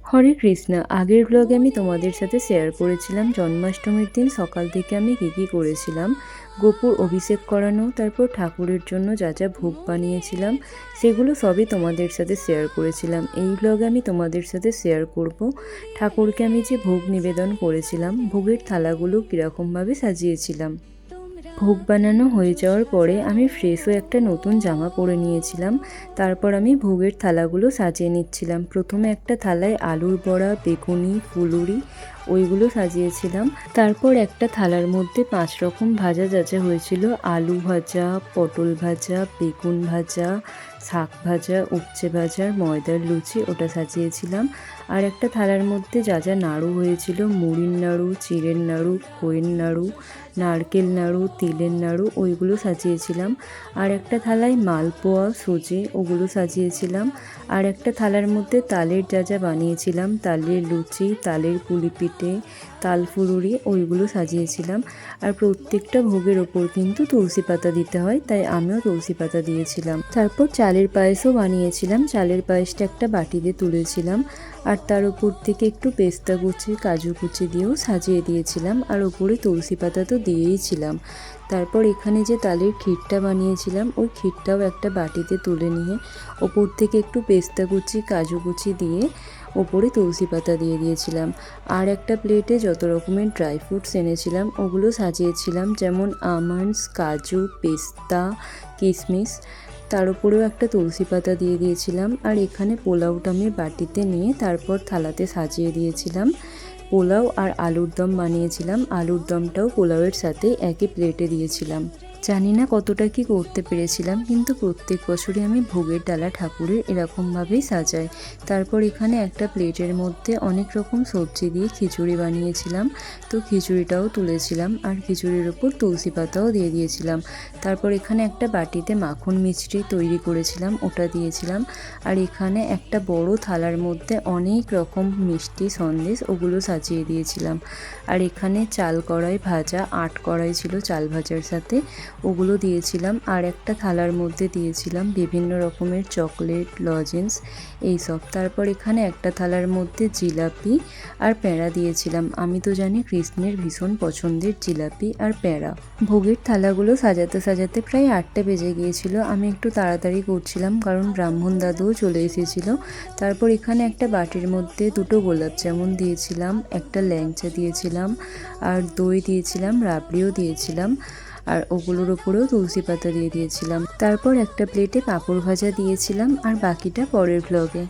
হরে কৃষ্ণ। আগের ব্লগে আমি তোমাদের সাথে শেয়ার করেছিলাম জন্মাষ্টমীর দিন সকাল থেকে আমি কী করেছিলাম। গোপুর অভিষেক করানো, তারপর ঠাকুরের জন্য যা যা ভোগ বানিয়েছিলাম সেগুলো সবই তোমাদের সাথে শেয়ার করেছিলাম। এই ব্লগে আমি তোমাদের সাথে শেয়ার করব ঠাকুরকে আমি যে ভোগ নিবেদন করেছিলাম, ভোগের থালাগুলো কীরকমভাবে সাজিয়েছিলাম। ভোগ বানানো হয়ে যাওয়ার পরে আমি ফ্রেশও একটা নতুন জামা পরে নিয়েছিলাম। তারপর আমি ভোগের থালাগুলো সাজিয়ে নিচ্ছিলাম। প্রথমে একটা থালায় আলুর বড়া, বেগুনি, ফুলুরি ওইগুলো সাজিয়েছিলাম। তারপর একটা থালার মধ্যে 5 রকম ভাজা যা হয়েছিল, আলু ভাজা, পটল ভাজা, বেগুন ভাজা, শাক ভাজা, উচ্ছে ভাজা, ময়দার লুচি ওটা সাজিয়েছিলাম। আর একটা থালার মধ্যে যা নাড়ু হয়েছিল, মুড়ির নাড়ু, চিড়ের নাড়ু, খইয়ের নাড়ু, নারকেল নাড়ু, তিলের নাড়ু ওইগুলো সাজিয়েছিলাম। আর একটা থালায় মালপোয়া, সুজি ওগুলো সাজিয়েছিলাম। আর একটা থালার মধ্যে তালের যা বানিয়েছিলাম, তালের লুচি, তালের পুলি পিঠে, তাল ফুলুরি ওইগুলো সাজিয়েছিলাম। আর প্রত্যেকটা ভোগের ওপর কিন্তু তুলসী পাতা দিতে হয়, তাই আমিও তুলসী পাতা দিয়েছিলাম। তারপর চালের পায়েসও বানিয়েছিলাম। চালের পায়েসটা একটা বাটিতে তুলেছিলাম, আর তার উপর থেকে একটু পেস্তা কুচি, কাজু কুচি দিয়েও সাজিয়ে দিয়েছিলাম। আর ওপরে তুলসী পাতা তো দিয়েইছিলাম। তারপর এখানে যে তালের ক্ষীরটা বানিয়েছিলাম, ওই ক্ষীরটাও একটা বাটিতে তুলে নিয়ে ওপর থেকে একটু পেস্তা কুচি, কাজু কুচি দিয়ে ওপরে তুলসী পাতা দিয়ে দিয়েছিলাম। আর একটা প্লেটে যত রকমের ড্রাই ফ্রুটস এনেছিলাম ওগুলো সাজিয়েছিলাম, যেমন আমন্ডস, কাজু, পেস্তা, কিশমিশ। তার উপরেও একটা তুলসী পাতা দিয়ে দিয়েছিলাম। আর এখানে পোলাওটা আমি বাটিতে নিয়ে তারপর থালাতে সাজিয়ে দিয়েছিলাম। পোলাও আর আলুর দম বানিয়েছিলাম, আলুর দমটাও পোলাওয়ের সাথে একই প্লেটে দিয়েছিলাম। জানি না কতটা কি করতে পেরেছিলাম, কিন্তু প্রত্যেক বছরই আমি ভোগের ডালা ঠাকুরের এরকমভাবেই সাজাই। তারপর এখানে একটা প্লেটের মধ্যে অনেক রকম সবজি দিয়ে খিচুড়ি বানিয়েছিলাম, তো খিচুড়িটাও তুলেছিলাম। আর খিচুড়ির ওপর তুলসী পাতাও দিয়ে দিয়েছিলাম। তারপর এখানে একটা বাটিতে মাখন মিষ্টি তৈরি করেছিলাম, ওটা দিয়েছিলাম। আর এখানে একটা বড় থালার মধ্যে অনেক রকম মিষ্টি সন্দেশ ওগুলো সাজিয়ে দিয়েছিলাম। আর এখানে চাল কড়াই ভাজা, 8 কড়াই ছিল চাল ভাজার সাথে, ওগুলো দিয়েছিলাম। আর একটা থালার মধ্যে দিয়েছিলাম বিভিন্ন রকমের চকলেট, লজেন্স এইসব। তারপর এখানে একটা থালার মধ্যে জিলাপি আর প্যাঁড়া দিয়েছিলাম। আমি তো জানি কৃষ্ণের ভীষণ পছন্দের জিলাপি আর প্যাঁড়া। ভোগের থালাগুলো সাজাতে সাজাতে প্রায় 8টা বেজে গিয়েছিল। আমি একটু তাড়াতাড়ি করছিলাম কারণ ব্রাহ্মণ দাদুও চলে এসেছিল। তারপর এখানে একটা বাটির মধ্যে 2টো গোলাপ জামুন দিয়েছিলাম, একটা ল্যাংচা দিয়েছিলাম, আর দই দিয়েছিলাম, রাবড়িও দিয়েছিলাম। আর ওগুলোর ওপরেও তুলসী পাতা দিয়ে দিয়েছিলাম। তারপর একটা প্লেটে পাঁপড় ভাজা দিয়েছিলাম, আর বাকিটা পরের ব্লগে।